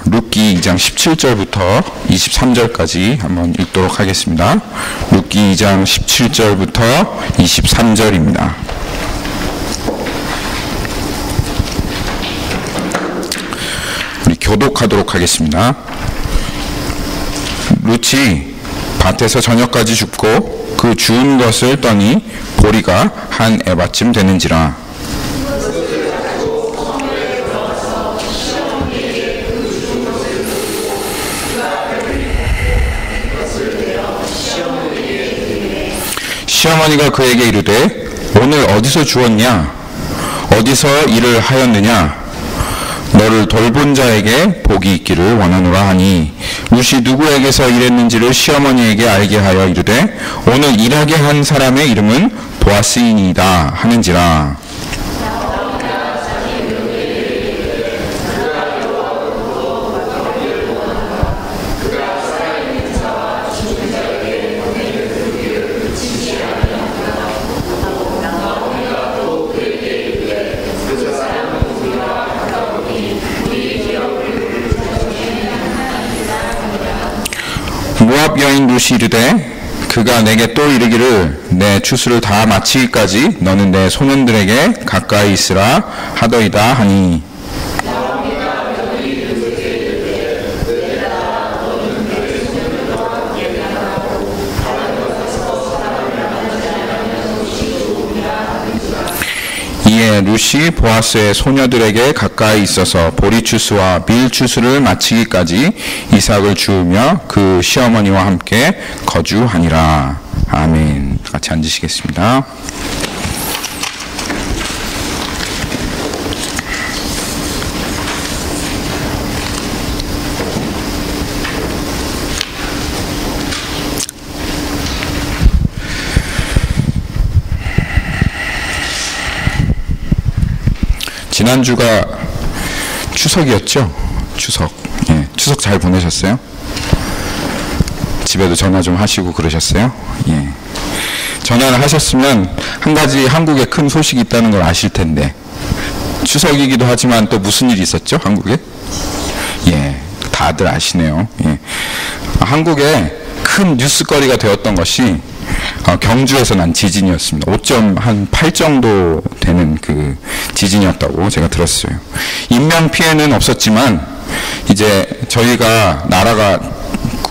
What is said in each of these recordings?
룻기 2장 17절부터 23절까지 한번 읽도록 하겠습니다. 룻기 2장 17절부터 23절입니다. 우리 교독하도록 하겠습니다. 룻이 밭에서 저녁까지 줍고 그 주운 것을 떠니 보리가 한 에바쯤 되는지라. 시어머니가 그에게 이르되 오늘 어디서 주었냐? 어디서 일을 하였느냐? 너를 돌본 자에게 복이 있기를 원하노라 하니 룻이 누구에게서 일했는지를 시어머니에게 알게 하여 이르되 오늘 일하게 한 사람의 이름은 보아스이니이다 하는지라. 모압 여인 룻이 이르되 그가 내게 또 이르기를 내 추수를 다 마치기까지 너는 내 소년들에게 가까이 있으라 하더이다 하니 이에 룻이 보아스의 소녀들에게 가까이 있어서 보리 추수와 밀 추수를 마치기까지 이삭을 주우며 그 시어머니와 함께 거주하니라. 아멘. 같이 앉으시겠습니다. 지난주가 추석이었죠? 추석. 예, 추석 잘 보내셨어요? 집에도 전화 좀 하시고 그러셨어요? 예. 전화를 하셨으면 한 가지 한국에 큰 소식이 있다는 걸 아실 텐데 추석이기도 하지만 또 무슨 일이 있었죠? 한국에? 예, 다들 아시네요. 예. 한국에 큰 뉴스거리가 되었던 것이 경주에서 난 지진이었습니다. 5.8 정도 되는 그 지진이었다고 제가 들었어요. 인명 피해는 없었지만 이제 저희가 나라가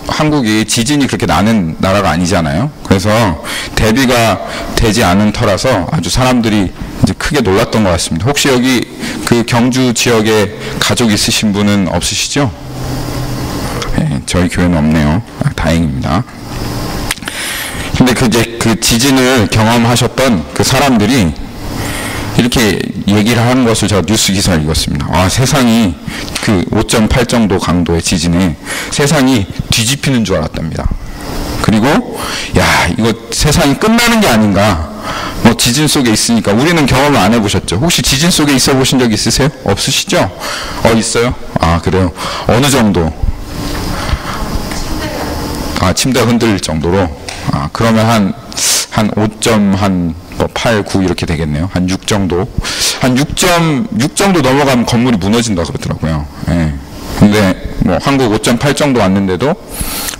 한국이 지진이 그렇게 나는 나라가 아니잖아요. 그래서 대비가 되지 않은 터라서 아주 사람들이 이제 크게 놀랐던 것 같습니다. 혹시 여기 그 경주 지역에 가족 있으신 분은 없으시죠? 네, 저희 교회는 없네요. 다행입니다. 근데 그 지진을 경험하셨던 그 사람들이 이렇게 얘기를 하는 것을 제가 뉴스 기사를 읽었습니다. 아, 세상이 그 5.8 정도 강도의 지진에 세상이 뒤집히는 줄 알았답니다. 그리고 야, 이거 세상이 끝나는 게 아닌가. 뭐 지진 속에 있으니까 우리는 경험을 안 해보셨죠? 혹시 지진 속에 있어 보신 적 있으세요? 없으시죠? 있어요? 아, 그래요? 어느 정도? 침대가 흔들릴 정도로? 그러면 한 5.8, 9 이렇게 되겠네요. 한 6 정도. 한 6 정도 넘어가면 건물이 무너진다고 그러더라고요. 예. 근데 뭐 한국 5.8 정도 왔는데도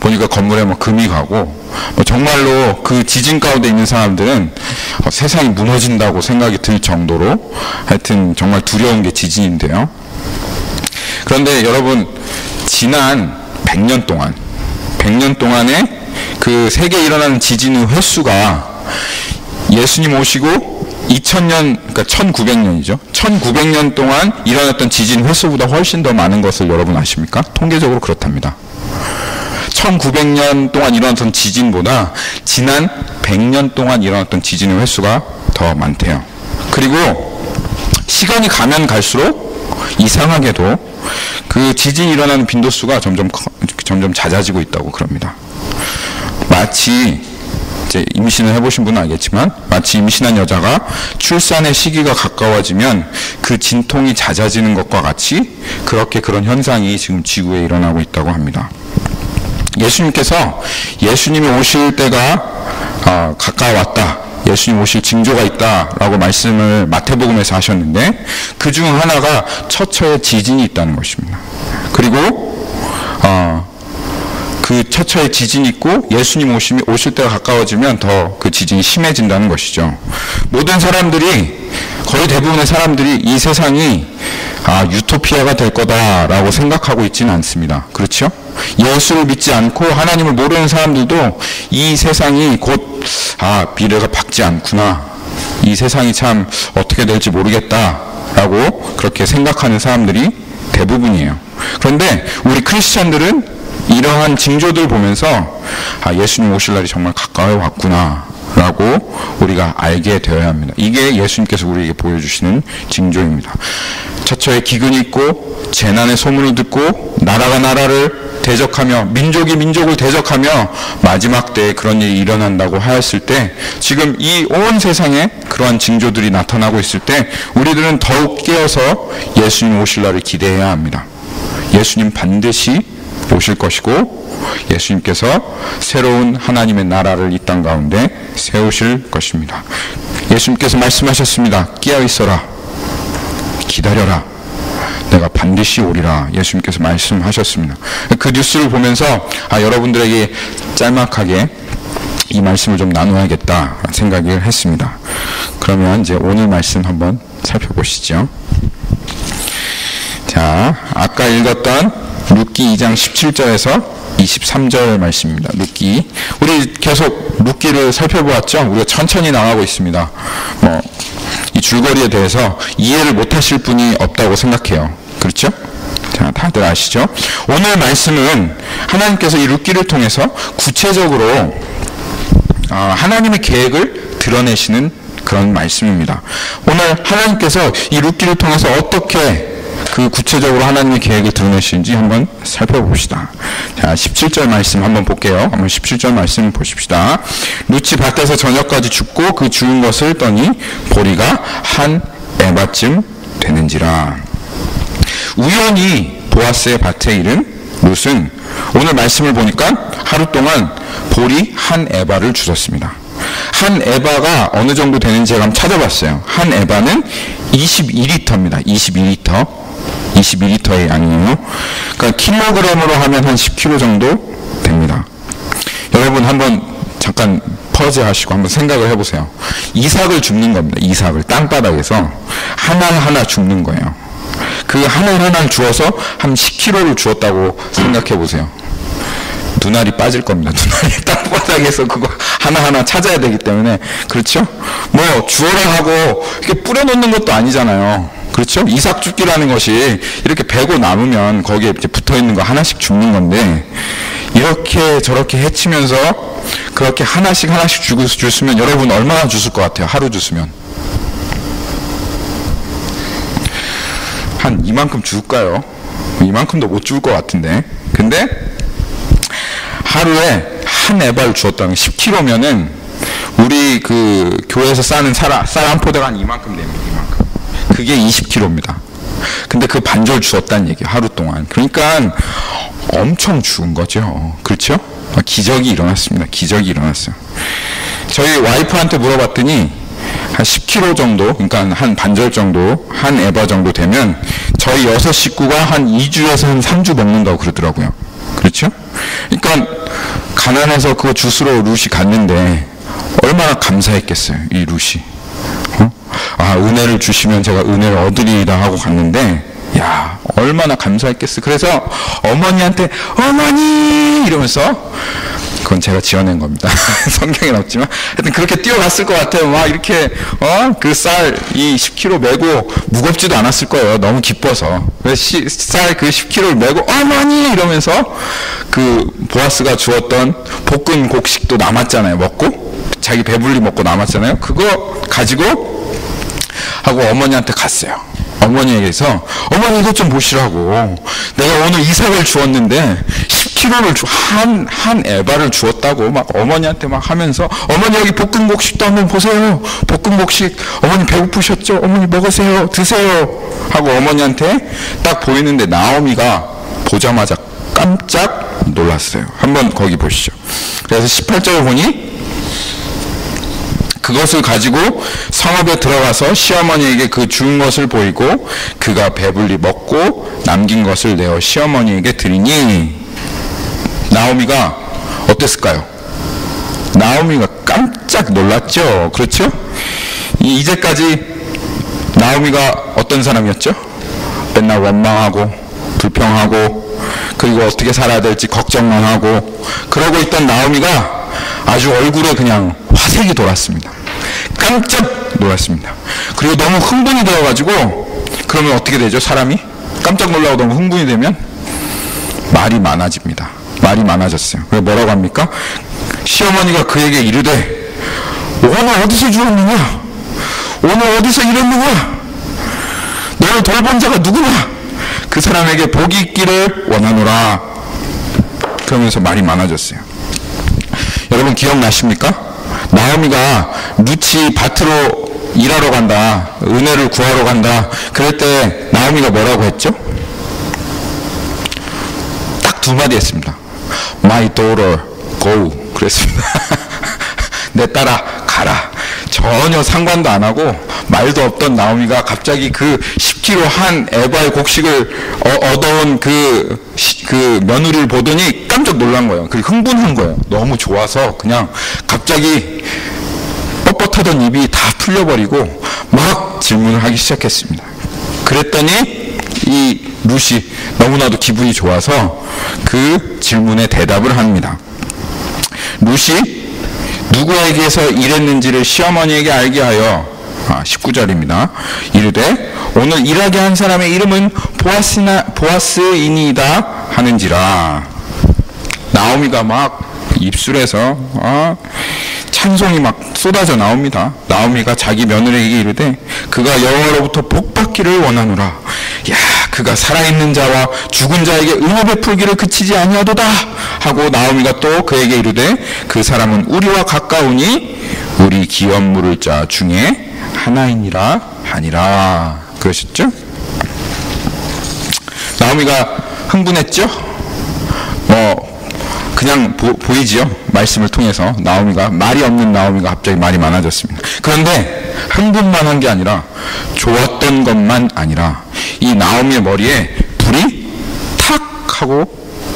보니까 건물에 뭐 금이 가고 뭐 정말로 그 지진 가운데 있는 사람들은 세상이 무너진다고 생각이 들 정도로 하여튼 정말 두려운 게 지진인데요. 그런데 여러분 지난 100년 동안에 그 세계에 일어나는 지진의 횟수가 예수님 오시고 2000년, 그러니까 1900년이죠. 1900년 동안 일어났던 지진 횟수보다 훨씬 더 많은 것을 여러분 아십니까? 통계적으로 그렇답니다. 1900년 동안 일어났던 지진보다 지난 100년 동안 일어났던 지진의 횟수가 더 많대요. 그리고 시간이 가면 갈수록 이상하게도 그 지진이 일어나는 빈도수가 점점 잦아지고 있다고 그럽니다. 마치 이제 임신을 해보신 분은 알겠지만 마치 임신한 여자가 출산의 시기가 가까워지면 그 진통이 잦아지는 것과 같이 그렇게 그런 현상이 지금 지구에 일어나고 있다고 합니다. 예수님께서 예수님이 오실 때가 가까웠다. 예수님 오실 징조가 있다라고 말씀을 마태복음에서 하셨는데 그 중 하나가 처처에 지진이 있다는 것입니다. 그리고 그 처처에 지진이 있고 예수님 오실 때가 가까워지면 더 그 지진이 심해진다는 것이죠. 모든 사람들이, 거의 대부분의 사람들이 이 세상이 유토피아가 될 거다라고 생각하고 있지는 않습니다. 그렇죠? 예수를 믿지 않고 하나님을 모르는 사람들도 이 세상이 곧 미래가 밝지 않구나, 이 세상이 참 어떻게 될지 모르겠다라고 그렇게 생각하는 사람들이 대부분이에요. 그런데 우리 크리스찬들은 이러한 징조들 보면서 예수님 오실 날이 정말 가까워 왔구나 라고 우리가 알게 되어야 합니다. 이게 예수님께서 우리에게 보여주시는 징조입니다. 처처에 기근이 있고 재난의 소문을 듣고 나라가 나라를 대적하며 민족이 민족을 대적하며 마지막 때에 그런 일이 일어난다고 하였을 때, 지금 이 온 세상에 그러한 징조들이 나타나고 있을 때 우리들은 더욱 깨어서 예수님 오실 날을 기대해야 합니다. 예수님 반드시 오실 것이고 예수님께서 새로운 하나님의 나라를 이 땅 가운데 세우실 것입니다. 예수님께서 말씀하셨습니다. 깨어 있어라, 기다려라, 내가 반드시 오리라. 예수님께서 말씀하셨습니다. 그 뉴스를 보면서 여러분들에게 짤막하게 이 말씀을 좀 나누어야겠다 생각을 했습니다. 그러면 이제 오늘 말씀 한번 살펴보시죠. 자, 아까 읽었던 룻기 2장 17절에서 23절 말씀입니다. 룻기. 우리 계속 룻기를 살펴보았죠? 우리가 천천히 나가고 있습니다. 이 줄거리에 대해서 이해를 못하실 분이 없다고 생각해요. 그렇죠? 자, 다들 아시죠? 오늘 말씀은 하나님께서 이 룻기를 통해서 구체적으로 하나님의 계획을 드러내시는 그런 말씀입니다. 오늘 하나님께서 이 룻기를 통해서 어떻게 그 구체적으로 하나님의 계획을 드러내시는지 한번 살펴봅시다. 자, 17절 말씀 한번 볼게요. 한번 17절 말씀 보십시다. 룻이 밭에서 저녁까지 죽고 그 죽은 것을 떠니 보리가 한 에바쯤 되는지라. 우연히 보아스의 밭에 이른 룻은 오늘 말씀을 보니까 하루 동안 보리 한 에바를 주셨습니다. 한 에바가 어느 정도 되는지 제가 한번 찾아봤어요. 한 에바는 22리터입니다. 22리터의 양이에요. 그러니까 킬로그램으로 하면 한 10kg 정도 됩니다. 여러분 한번 잠깐 퍼즈 하시고 한번 생각을 해보세요. 이삭을 줍는 겁니다. 이삭을 땅바닥에서 하나하나 줍는 거예요. 그 하나하나를 주어서 한 10kg를 주었다고 생각해 보세요. 눈알이 빠질 겁니다. 눈알이 땅바닥에서 그거 하나하나 찾아야 되기 때문에. 그렇죠? 주어라 하고 이렇게 뿌려놓는 것도 아니잖아요. 그렇죠? 이삭 줍기라는 것이 이렇게 베고 남으면 거기에 이제 붙어 있는 거 하나씩 줍는 건데, 이렇게 저렇게 헤치면서 그렇게 하나씩 줬으면 여러분 얼마나 줬을 것 같아요? 하루 줬으면 한 이만큼 줄까요? 이만큼도 못 줄 것 같은데. 근데 하루에 한 에바를 주었다는 10kg면은 우리 그 교회에서 싸는 쌀 한 포대가 한 이만큼 됩니다. 이만큼. 그게 20kg입니다. 근데 그 반절 주었다는 얘기예요. 하루 동안. 그러니까 엄청 죽은 거죠. 그렇죠? 기적이 일어났습니다. 기적이 일어났어요. 저희 와이프한테 물어봤더니 한 10kg 정도, 그러니까 한 반절 정도, 한 에바 정도 되면 저희 6 식구가 한 2주에서 한 3주 먹는다고 그러더라고요. 그렇죠? 그러니까 가난해서 그거 주스로 룻이 갔는데 얼마나 감사했겠어요. 이 룻이. 은혜를 주시면 제가 은혜를 얻으리라 하고 갔는데, 야, 얼마나 감사했겠어. 그래서 어머니한테 어머니 이러면서, 그건 제가 지어낸 겁니다. 성경에는 없지만 하여튼 그렇게 뛰어갔을 것 같아요. 막 이렇게 그 쌀 이 10kg 메고 무겁지도 않았을 거예요. 너무 기뻐서. 쌀 그 10kg를 메고 어머니 이러면서 그 보아스가 주었던 볶은 곡식도 남았잖아요. 먹고 자기 배불리 먹고 남았잖아요. 그거 가지고 하고 어머니한테 갔어요. 어머니에게서 어머니 이것 좀 보시라고, 내가 오늘 이삭을 주었는데 10kg를 한 에바를 주었다고 막 어머니한테 막 하면서, 어머니 여기 볶은 곡식도 한번 보세요. 볶은 곡식 어머니 배고프셨죠? 어머니 먹으세요, 드세요 하고 어머니한테 딱 보이는데 나오미가 보자마자 깜짝 놀랐어요. 한번 거기 보시죠. 그래서 18절을 보니 그것을 가지고 성읍에 들어가서 시어머니에게 그 준 것을 보이고 그가 배불리 먹고 남긴 것을 내어 시어머니에게 드리니 나오미가 어땠을까요? 나오미가 깜짝 놀랐죠. 그렇죠? 이제까지 나오미가 어떤 사람이었죠? 맨날 원망하고 불평하고 그리고 어떻게 살아야 될지 걱정만 하고 그러고 있던 나오미가 아주 얼굴에 그냥 화색이 돌았습니다. 깜짝 놀랐습니다. 그리고 너무 흥분이 되어가지고 그러면 어떻게 되죠? 사람이 깜짝 놀라고 너무 흥분이 되면 말이 많아집니다. 말이 많아졌어요. 그래서 뭐라고 합니까? 시어머니가 그에게 이르되 오늘 어디서 주었느냐? 오늘 어디서 일했느냐? 너를 돌본 자가 누구냐? 그 사람에게 복이 있기를 원하노라. 그러면서 말이 많아졌어요. 여러분 기억나십니까? 나오미가 룻이 밭으로 일하러 간다, 은혜를 구하러 간다, 그럴 때 나오미가 뭐라고 했죠? 딱 두 마디 했습니다. My daughter, go. 그랬습니다. 내 딸아, 가라. 전혀 상관도 안 하고 말도 없던 나오미가 갑자기 그 10kg 한 에바의 곡식을 얻어온 그 며느리를 보더니 깜짝 놀란 거예요. 그리고 흥분한 거예요. 너무 좋아서 그냥 갑자기 뻣뻣하던 입이 다 풀려버리고 막 질문을 하기 시작했습니다. 그랬더니 이 룻이 너무나도 기분이 좋아서 그 질문에 대답을 합니다. 룻이 누구에게서 일했는지를 시어머니에게 알게 하여 19절입니다. 이르되 오늘 일하게 한 사람의 이름은 보아스이니이다 하는지라. 나오미가 막 입술에서 찬송이 막 쏟아져 나옵니다. 나오미가 자기 며느리에게 이르되 그가 여호와로부터 복받기를 원하노라. 야, 그가 살아있는 자와 죽은 자에게 은혜 베풀기를 그치지 아니하도다 하고 나오미가 또 그에게 이르되 그 사람은 우리와 가까우니 우리 기업 물을 자 중에 하나이니라 하니라. 그러셨죠? 나오미가 흥분했죠? 그냥 보이지요? 말씀을 통해서 나오미가, 말이 없는 나오미가 갑자기 말이 많아졌습니다. 그런데 흥분만 한 게 아니라 좋았던 것만 아니라 이 나오미의 머리에 불이 탁 하고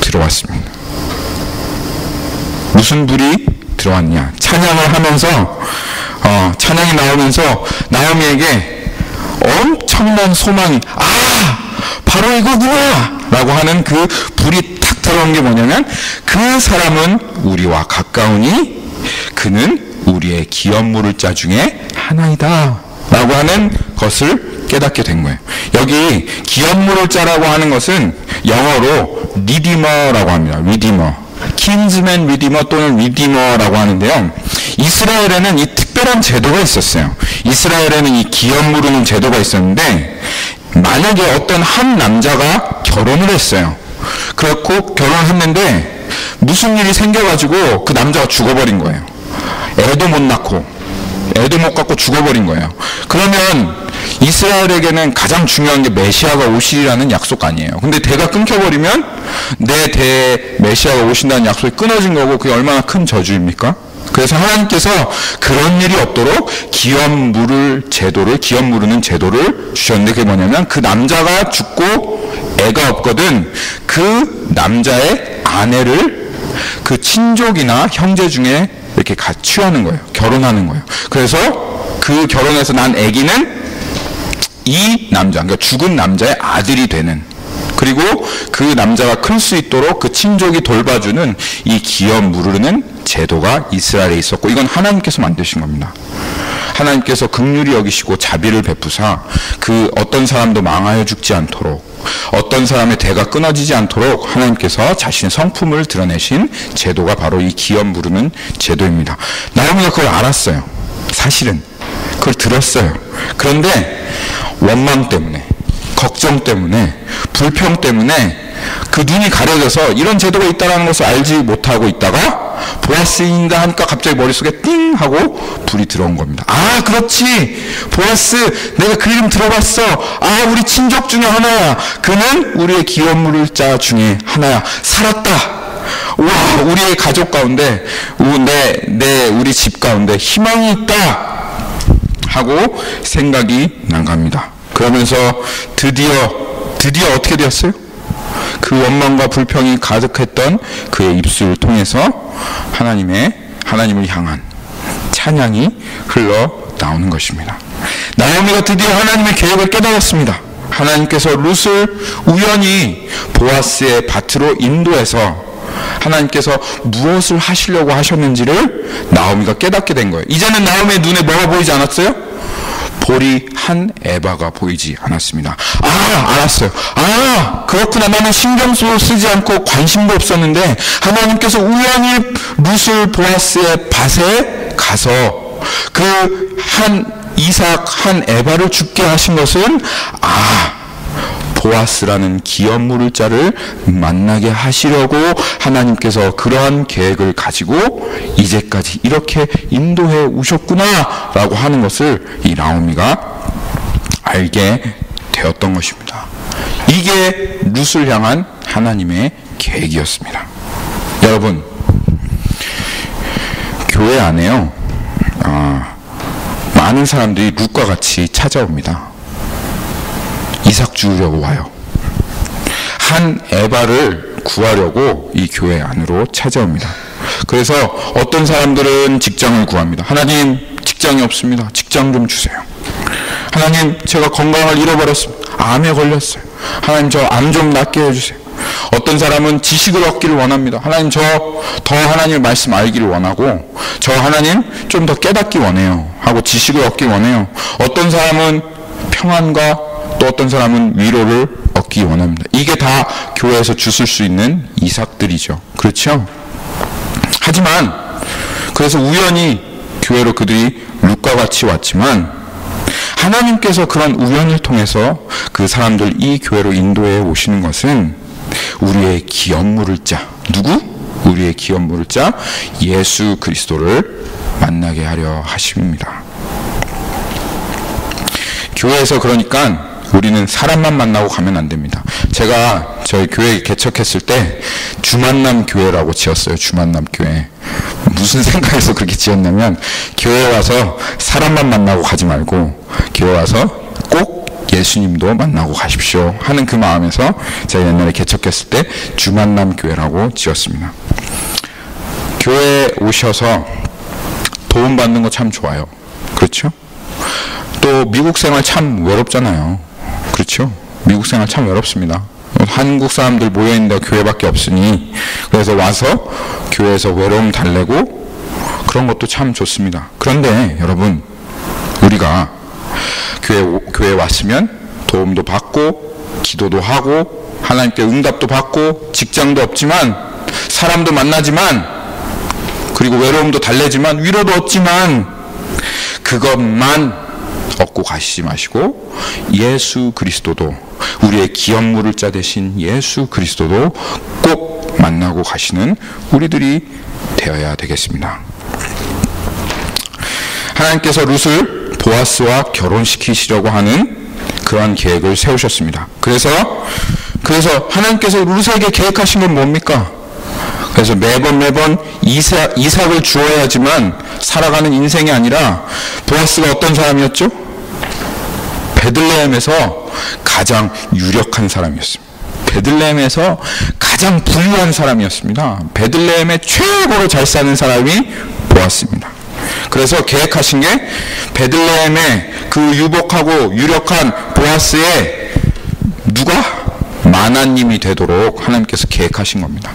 들어왔습니다. 무슨 불이 들어왔냐? 찬양을 하면서 찬양이 나오면서 나오미에게 엄청난 소망이 바로 이거구나 라고 하는 그 불이 탁 들어온 게 뭐냐면 그 사람은 우리와 가까우니 그는 우리의 기업 물을 자 중에 하나이다 라고 하는 것을 깨닫게 된 거예요. 여기 기업 물을 자라고 하는 것은 영어로 리디머라고 합니다. 리디머, 킨즈맨 리디머 또는 리디머라고 하는데요. 이스라엘에는 이 특별한 제도가 있었어요. 이스라엘에는 이 기업 물으는 제도가 있었는데 만약에 어떤 한 남자가 결혼을 했어요. 그렇고 결혼했는데 무슨 일이 생겨가지고 그 남자가 죽어버린 거예요. 애도 못 낳고 애도 못 갖고 죽어버린 거예요. 그러면 이스라엘에게는 가장 중요한 게 메시아가 오시리라는 약속 아니에요. 근데 대가 끊겨버리면 내 대에 메시아가 오신다는 약속이 끊어진 거고 그게 얼마나 큰 저주입니까? 그래서 하나님께서 그런 일이 없도록 기업 물으는 제도를 주셨는데 그게 뭐냐면 그 남자가 죽고 애가 없거든 그 남자의 아내를 그 친족이나 형제 중에 이렇게 취하는 거예요. 결혼하는 거예요. 그래서 그 결혼해서 난 아기는 이 남자, 그러니까 죽은 남자의 아들이 되는, 그리고 그 남자가 클 수 있도록 그 친족이 돌봐주는 이 기업 물으는 제도가 이스라엘에 있었고 이건 하나님께서 만드신 겁니다. 하나님께서 긍휼히 여기시고 자비를 베푸사 그 어떤 사람도 망하여 죽지 않도록 어떤 사람의 대가 끊어지지 않도록 하나님께서 자신의 성품을 드러내신 제도가 바로 이 기업 물으는 제도입니다. 나오미가 그걸 알았어요. 사실은 그걸 들었어요. 그런데 원망 때문에, 걱정 때문에, 불평 때문에 그 눈이 가려져서 이런 제도가 있다는 것을 알지 못하고 있다가 보아스인가 하니까 갑자기 머릿속에 띵 하고 불이 들어온 겁니다. 그렇지, 보아스, 내가 그 이름 들어봤어. 우리 친족 중에 하나야. 그는 우리의 기업 물을 자 중에 하나야. 살았다. 와, 우리의 가족 가운데, 우리 집 가운데 희망이 있다 하고 생각이 난갑니다. 그러면서 드디어 어떻게 되었어요? 그 원망과 불평이 가득했던 그의 입술을 통해서 하나님을 향한 찬양이 흘러 나오는 것입니다. 나오미가 드디어 하나님의 계획을 깨달았습니다. 하나님께서 룻을 우연히 보아스의 밭으로 인도해서 하나님께서 무엇을 하시려고 하셨는지를 나오미가 깨닫게 된 거예요. 이제는 나오미의 눈에 뭐가 보이지 않았어요? 볼이 한 에바가 보이지 않았습니다. 알았어요. 그렇구나. 나는 신경도 쓰지 않고 관심도 없었는데 하나님께서 우연히 룻을 보아스의 밭에 가서 그 이삭 한 에바를 죽게 하신 것은 보아스라는 기업 물을 자를 만나게 하시려고 하나님께서 그러한 계획을 가지고 이제까지 이렇게 인도해 오셨구나 라고 하는 것을 이 나오미가 알게 되었던 것입니다. 이게 룻을 향한 하나님의 계획이었습니다. 여러분, 교회 안에요, 많은 사람들이 룻과 같이 찾아옵니다. 이삭 주우려고 와요. 한 에바를 구하려고 이 교회 안으로 찾아옵니다. 그래서 어떤 사람들은 직장을 구합니다. 하나님, 직장이 없습니다. 직장 좀 주세요. 하나님, 제가 건강을 잃어버렸습니다. 암에 걸렸어요. 하나님, 저 암 좀 낫게 해주세요. 어떤 사람은 지식을 얻기를 원합니다. 하나님, 저 더 하나님의 말씀 알기를 원하고, 저 하나님 좀 더 깨닫기 원해요 하고 지식을 얻기 원해요. 어떤 사람은 평안과 또 어떤 사람은 위로를 얻기 원합니다. 이게 다 교회에서 주실 수 있는 이삭들이죠. 그렇죠? 하지만 그래서 우연히 교회로 그들이 룻과 같이 왔지만 하나님께서 그런 우연을 통해서 그 사람들 이 교회로 인도해 오시는 것은 우리의 기업 물을 자, 누구? 우리의 기업 물을 자 예수 그리스도를 만나게 하려 하십니다. 교회에서 그러니까 우리는 사람만 만나고 가면 안 됩니다. 제가 저희 교회 개척했을 때 주만남 교회라고 지었어요. 주만남 교회. 무슨 생각에서 그렇게 지었냐면 교회 와서 사람만 만나고 가지 말고 교회 와서 꼭 예수님도 만나고 가십시오 하는 그 마음에서 제가 옛날에 개척했을 때 주만남 교회라고 지었습니다. 교회에 오셔서 도움받는 거 참 좋아요. 그렇죠? 또 미국 생활 참 외롭잖아요. 그렇죠? 미국 생활 참 외롭습니다. 한국 사람들 모여있는데 교회밖에 없으니 그래서 와서 교회에서 외로움 달래고 그런 것도 참 좋습니다. 그런데 여러분, 우리가 교회에 왔으면 도움도 받고 기도도 하고 하나님께 응답도 받고 직장도 없지만 사람도 만나지만 그리고 외로움도 달래지만 위로도 얻지만 그것만 얻고 가시지 마시고 예수 그리스도도, 우리의 기업 물을 자 되신 예수 그리스도도 꼭 만나고 가시는 우리들이 되어야 되겠습니다. 하나님께서 룻을 보아스와 결혼시키시려고 하는 그러한 계획을 세우셨습니다. 그래서 하나님께서 룻에게 계획하신 건 뭡니까? 그래서 매번 이삭을 주어야지만 살아가는 인생이 아니라 보아스가 어떤 사람이었죠? 베들레헴에서 가장 유력한 사람이었습니다. 베들레헴에서 가장 부유한 사람이었습니다. 베들레헴에 최고로 잘 사는 사람이 보아스입니다. 그래서 계획하신 게 베들레헴의 그 유복하고 유력한 보아스의 누가? 마나님이 되도록 하나님께서 계획하신 겁니다.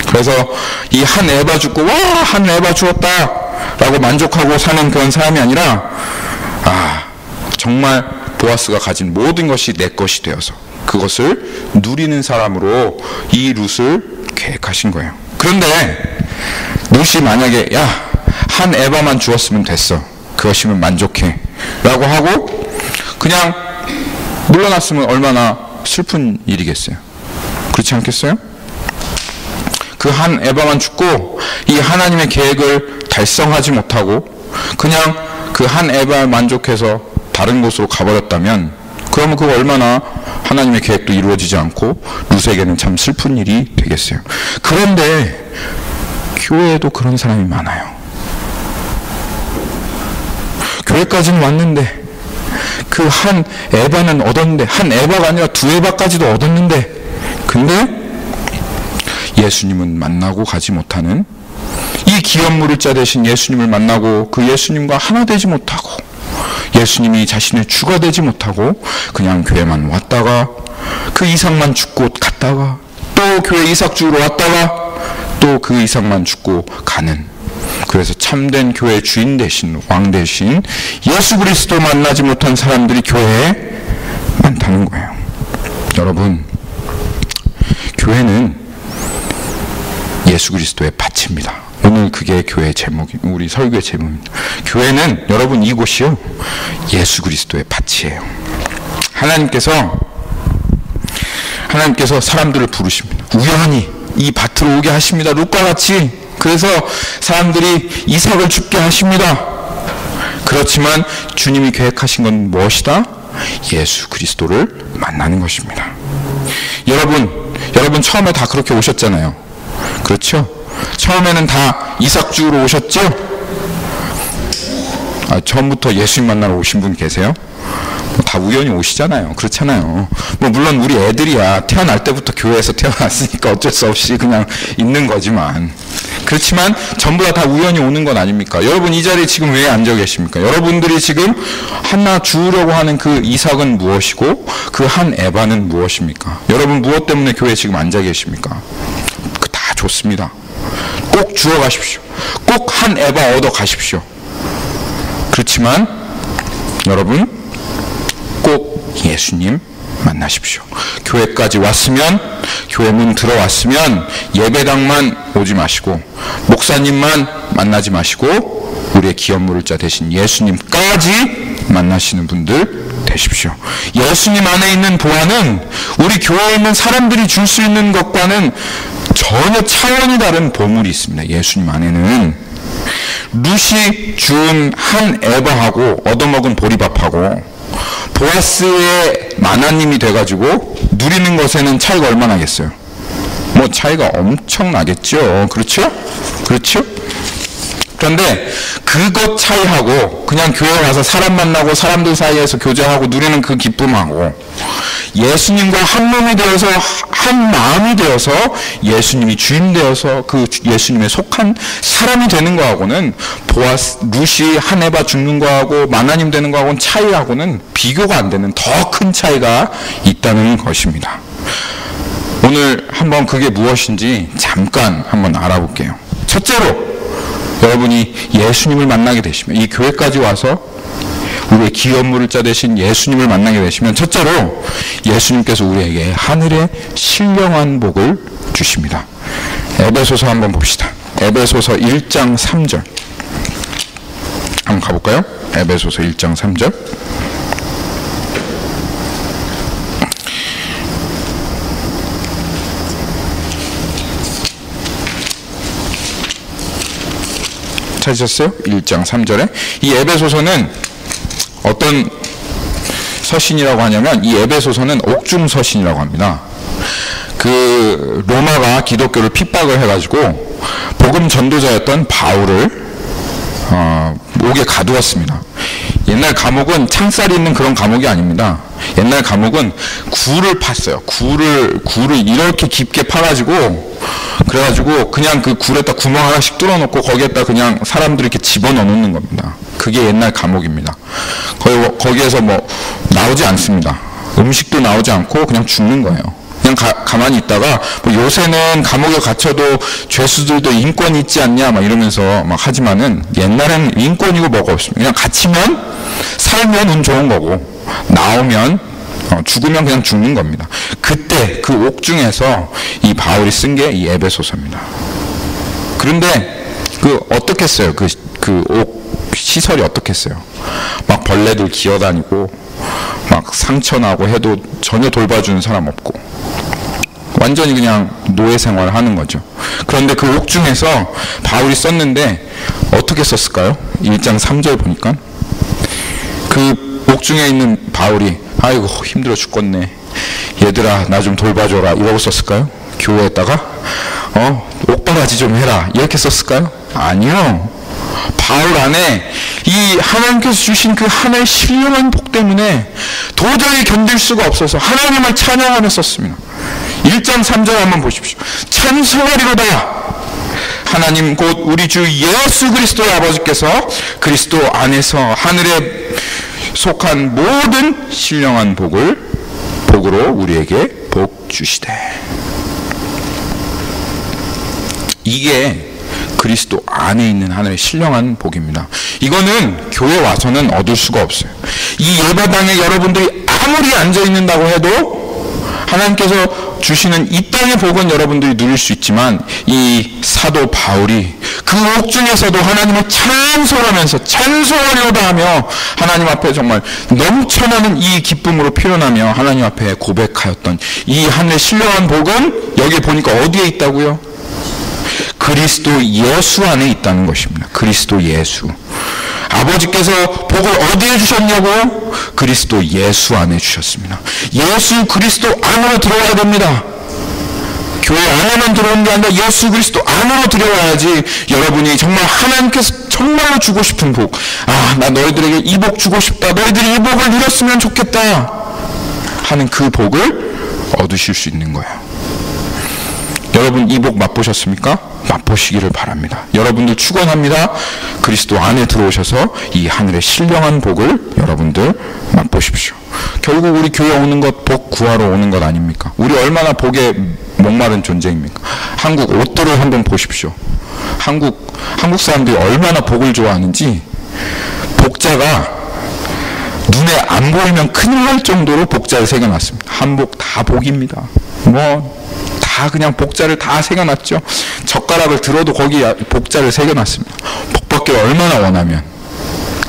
그래서 이 한 에바 죽고 한 에바 죽었다 라고 만족하고 사는 그런 사람이 아니라 정말 보아스가 가진 모든 것이 내 것이 되어서 그것을 누리는 사람으로 이 룻을 계획하신 거예요. 그런데 룻이 만약에 한 에바만 주었으면 됐어, 그것이면 만족해 라고 하고 그냥 물러났으면 얼마나 슬픈 일이겠어요. 그렇지 않겠어요? 그 한 에바만 죽고 이 하나님의 계획을 달성하지 못하고 그냥 그 한 에바에 만족해서 다른 곳으로 가버렸다면 그러면 그거 얼마나 하나님의 계획도 이루어지지 않고 룻에게는 참 슬픈 일이 되겠어요. 그런데 교회에도 그런 사람이 많아요. 교회까지는 왔는데 그 한 에바는 얻었는데, 한 에바가 아니라 두 에바까지도 얻었는데, 근데 예수님은 만나고 가지 못하는, 이 기업물을 짜 대신 예수님을 만나고 그 예수님과 하나 되지 못하고, 예수님이 자신의 주가 되지 못하고 그냥 교회만 왔다가 그 이삭만 죽고 갔다가 또 교회 이삭 주우러 왔다가 또 그 이삭만 죽고 가는, 그래서 참된 교회 주인 대신, 왕 대신 예수 그리스도 만나지 못한 사람들이 교회에 많다는 거예요. 여러분, 교회는 예수 그리스도의 밭입니다. 오늘 그게 교회 제목이, 우리 설교의 제목입니다. 교회는 여러분 이곳이요, 예수 그리스도의 밭이에요. 하나님께서 사람들을 부르십니다. 우연히 이 밭으로 오게 하십니다. 룻과 같이. 그래서 사람들이 이삭을 죽게 하십니다. 그렇지만 주님이 계획하신 건 무엇이다? 예수 그리스도를 만나는 것입니다. 여러분 처음에 다 그렇게 오셨잖아요. 그렇죠? 처음에는 다 이삭 주우러 오셨죠? 처음부터 예수님 만나러 오신 분 계세요? 다 우연히 오시잖아요. 그렇잖아요. 물론 우리 애들이야 태어날 때부터 교회에서 태어났으니까 어쩔 수 없이 그냥 있는 거지만, 그렇지만 전부 다 우연히 오는 건 아닙니까? 여러분 이 자리에 지금 왜 앉아 계십니까? 여러분들이 지금 하나 주우려고 하는 그 이삭은 무엇이고 그 한 에바는 무엇입니까? 여러분 무엇 때문에 교회에 지금 앉아 계십니까? 다 좋습니다. 꼭 주워 가십시오. 꼭 한 에바 얻어 가십시오. 그렇지만 여러분 꼭 예수님 만나십시오. 교회까지 왔으면, 교회 문 들어왔으면 예배당만 오지 마시고 목사님만 만나지 마시고 우리의 기업물을 자 대신 예수님까지 만나시는 분들 되십시오. 예수님 안에 있는 보화는 우리 교회에 있는 사람들이 줄 수 있는 것과는 전혀 차원이 다른 보물이 있습니다. 예수님 안에는 룻이 주운 한 에바하고 얻어먹은 보리밥하고 보아스의 마나님이 돼가지고 누리는 것에는 차이가 얼마나 나겠어요? 차이가 엄청 나겠죠. 그렇죠? 그렇죠? 그런데 그것 차이하고 그냥 교회 가서 사람 만나고 사람들 사이에서 교제하고 누리는 그 기쁨하고 예수님과 한 몸이 되어서 한 마음이 되어서 예수님이 주인 되어서 그 예수님에 속한 사람이 되는 거하고는 룻이 한 에바 죽는 거하고 마나님 되는 거하고는 차이하고는 비교가 안 되는 더 큰 차이가 있다는 것입니다. 오늘 한번 그게 무엇인지 잠깐 한번 알아볼게요. 첫째로 여러분이 예수님을 만나게 되시면, 이 교회까지 와서 우리의 기업물을 짜 대신 예수님을 만나게 되시면 첫째로 예수님께서 우리에게 하늘의 신령한 복을 주십니다. 에베소서 한번 봅시다. 에베소서 1장 3절 한번 가볼까요? 에베소서 1장 3절. 찾으셨어요? 1장 3절에 이 에베소서는 어떤 서신이라고 하냐면, 이 에베소서는 옥중 서신이라고 합니다. 그 로마가 기독교를 핍박을 해가지고 복음 전도자였던 바울을 옥에 가두었습니다. 옛날 감옥은 창살이 있는 그런 감옥이 아닙니다. 옛날 감옥은 굴을 팠어요. 굴을 이렇게 깊게 파가지고, 그래가지고 그냥 그 굴에다 구멍 하나씩 뚫어놓고 거기에다 그냥 사람들이 이렇게 집어넣는 겁니다. 그게 옛날 감옥입니다. 거기에서 나오지 않습니다. 음식도 나오지 않고 그냥 죽는 거예요. 그냥 가만히 있다가 요새는 감옥에 갇혀도 죄수들도 인권이 있지 않냐 이러면서 하지만은 옛날에는 인권이고 뭐가 없습니다. 그냥 갇히면 살면 운 좋은 거고 나오면 죽으면 그냥 죽는 겁니다. 그때 그 옥중에서 이 바울이 쓴 게 이 에베소서입니다. 그런데 어떻게 했어요? 그 옥 시설이 어떻게 했어요? 벌레들 기어다니고 상처나고 해도 전혀 돌봐주는 사람 없고 완전히 그냥 노예 생활을 하는 거죠. 그런데 그 옥중에서 바울이 썼는데 어떻게 썼을까요? 1장 3절 보니까 그 옥중에 있는 바울이 아이고 힘들어 죽겠네, 얘들아 나 좀 돌봐줘라, 이러고 썼을까요? 교회에다가 옥바라지 좀 해라, 이렇게 썼을까요? 아니요. 바울 안에 이 하나님께서 주신 그 하나의 신령한 복 때문에 도저히 견딜 수가 없어서 하나님을 찬양하며 썼습니다. 1장 3절 한번 보십시오. 찬송하리로다. 하나님 곧 우리 주 예수 그리스도의 아버지께서 그리스도 안에서 하늘에 속한 모든 신령한 복으로 우리에게 복 주시되. 이게 그리스도 안에 있는 하늘의 신령한 복입니다. 이거는 교회 와서는 얻을 수가 없어요. 이 예배당에 여러분들이 아무리 앉아있는다고 해도 하나님께서 주시는 이 땅의 복은 여러분들이 누릴 수 있지만, 이 사도 바울이 그 옥중에서도 하나님을 찬송하면서 찬송하려다 하며 하나님 앞에 정말 넘쳐나는 이 기쁨으로 표현하며 하나님 앞에 고백하였던 이 하늘의 신령한 복은 여기 보니까 어디에 있다고요? 그리스도 예수 안에 있다는 것입니다. 그리스도 예수. 아버지께서 복을 어디에 주셨냐고요? 그리스도 예수 안에 주셨습니다. 예수 그리스도 안으로 들어와야 됩니다. 교회 안에만 들어오는 게 아니라 예수 그리스도 안으로 들어와야지 여러분이 정말 하나님께서 정말로 주고 싶은 복, 나 너희들에게 이 복 주고 싶다, 너희들이 이 복을 누렸으면 좋겠다 하는 그 복을 얻으실 수 있는 거예요. 여러분 이 복 맛보셨습니까? 맛보시기를 바랍니다. 여러분들 축원합니다. 그리스도 안에 들어오셔서 이 하늘의 신령한 복을 여러분들 맛보십시오. 결국 우리 교회 오는 것 복 구하러 오는 것 아닙니까? 우리 얼마나 복에 목마른 존재입니까? 한국 옷들을 한번 보십시오. 한국 사람들이 얼마나 복을 좋아하는지, 복자가 눈에 안 보이면 큰일 날 정도로 복자를 새겨놨습니다. 한복 다 복입니다. 다 그냥 복자를 다 새겨놨죠. 젓가락을 들어도 거기 복자를 새겨놨습니다. 복받기를 얼마나 원하면.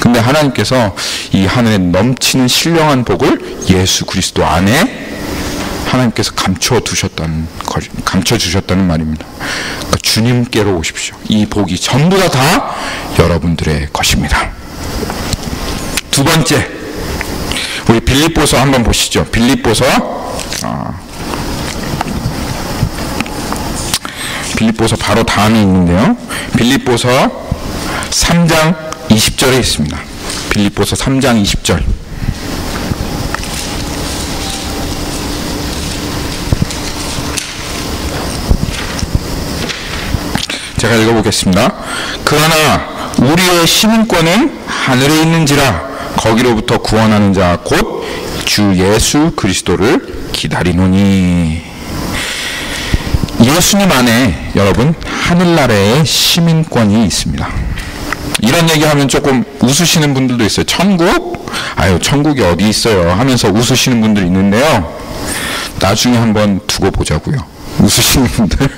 근데 하나님께서 이 하늘에 넘치는 신령한 복을 예수 그리스도 안에 하나님께서 감춰주셨다는 말입니다. 그러니까 주님께로 오십시오. 이 복이 전부 다 여러분들의 것입니다. 두 번째, 우리 빌립보서 한번 보시죠. 빌립보서 바로 다음에 있는데요. 빌립보서 3장 20절에 있습니다. 빌립보서 3장 20절. 제가 읽어보겠습니다. 그러나 우리의 시민권은 하늘에 있는지라 거기로부터 구원하는 자 곧 주 예수 그리스도를 기다리노니. 예수님 안에 여러분 하늘나라의 시민권이 있습니다. 이런 얘기하면 조금 웃으시는 분들도 있어요. 천국이 어디 있어요 하면서 웃으시는 분들이 있는데요. 나중에 한번 두고 보자고요. 웃으시는 분들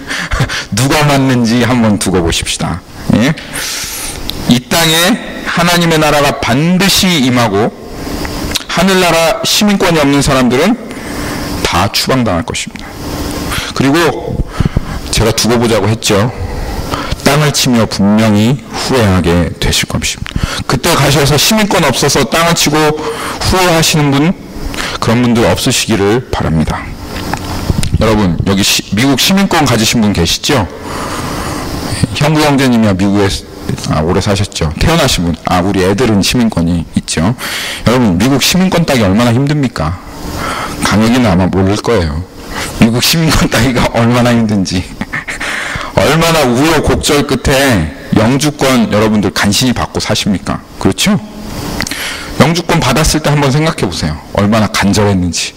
누가 맞는지 한번 두고 보십시다. 예? 이 땅에 하나님의 나라가 반드시 임하고 하늘나라 시민권이 없는 사람들은 다 추방당할 것입니다. 그리고 제가 두고 보자고 했죠. 땅을 치며 분명히 후회하게 되실 것입니다. 그때 가셔서 시민권 없어서 땅을 치고 후회하시는 분, 그런 분들 없으시기를 바랍니다. 여러분 여기 미국 시민권 가지신 분 계시죠? 형부 형제님이야 미국에 오래 사셨죠? 태어나신 분, 우리 애들은 시민권이 있죠. 여러분 미국 시민권 따기 얼마나 힘듭니까? 강혁이는 아마 모를 거예요. 미국 시민권 따기가 얼마나 힘든지. 얼마나 우여곡절 끝에 영주권 여러분들 간신히 받고 사십니까? 그렇죠? 영주권 받았을 때 한번 생각해 보세요. 얼마나 간절했는지.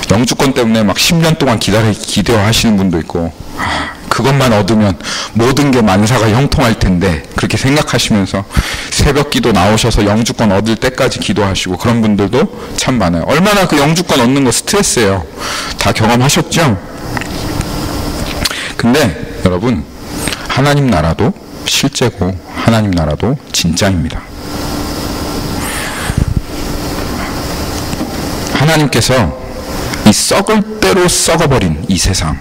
영주권 때문에 막 10년 동안 기대하시는 분도 있고, 그것만 얻으면 모든 게 만사가 형통할 텐데 그렇게 생각하시면서 새벽 기도 나오셔서 영주권 얻을 때까지 기도하시고, 그런 분들도 참 많아요. 얼마나 그 영주권 얻는 거 스트레스예요. 다 경험하셨죠? 근데 여러분 하나님 나라도 실제고 하나님 나라도 진짜입니다. 하나님께서 이 썩을 대로 썩어버린 이 세상,